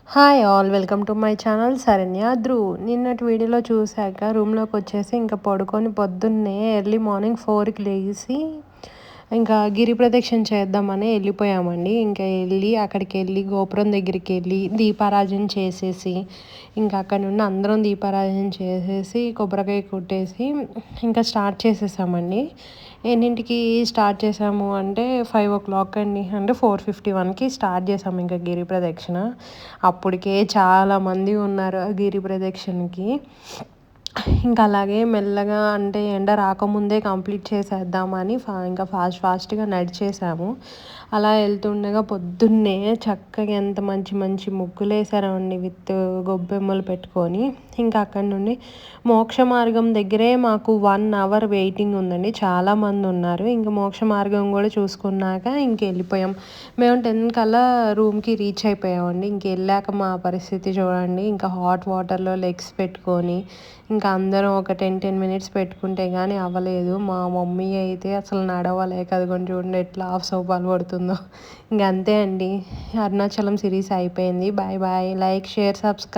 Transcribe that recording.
Hi all welcome to my channel Saranya Dhruv. నిన్నటి వీడియోలో చూశాక రూమ్లోకి వచ్చేసి ఇంకా పడుకొని పొద్దున్నే ఎర్లీ మార్నింగ్ 4కి లేచి ఇంకా గిరి ప్రదక్షిణ చేద్దామని వెళ్ళిపోయామండి. ఇంకా అక్కడికి వెళ్ళి గోపురం దగ్గరికి వెళ్ళి దీపారాజన చేసేసి ఇంకా అక్కడ నుండి అందరం దీపారాజన చేసేసి కొబ్బరికాయ కొట్టేసి ఇంకా స్టార్ట్ చేసేసామండి. ఎన్నింటికి స్టార్ట్ చేసాము అంటే 5 o'clock అండి. అంటే 4:51కి స్టార్ట్ చేసాము ఇంకా గిరి ప్రదక్షిణ. అప్పటికే చాలామంది ఉన్నారు ఆ గిరి ప్రదక్షిణకి. ఇంకా అలాగే మెల్లగా అంటే ఎండ రాకముందే కంప్లీట్ చేసేద్దామని ఇంకా ఫాస్ట్గా నడిచేసాము. అలా వెళ్తుండగా పొద్దున్నే చక్కగా ఎంత మంచి మంచి ముగ్గులు వేసారండి విత్ గొబ్బెమ్మలు పెట్టుకొని. ఇంకా అక్కడి నుండి మోక్ష మార్గం దగ్గరే మాకు 1 hour వెయిటింగ్ ఉందండి. చాలామంది ఉన్నారు. ఇంకా మోక్ష మార్గం కూడా చూసుకున్నాక వెళ్ళిపోయాం. మేము 10 కల్లా రూమ్కి రీచ్ అయిపోయామండి. వెళ్ళాక మా పరిస్థితి చూడండి. ఇంకా హాట్ వాటర్లో లెగ్స్ పెట్టుకొని ఇంకా అందరం ఒక 10 minutes పెట్టుకుంటే కానీ అవ్వలేదు. మా మమ్మీ అయితే అసలు నడవలేక అదిగోండి చూడండి ఎట్లా హాఫ్ సోపాలు పడుతుందో. అంతే అండి, అరుణాచలం సిరీస్ అయిపోయింది. Bye bye. Like, share, subscribe.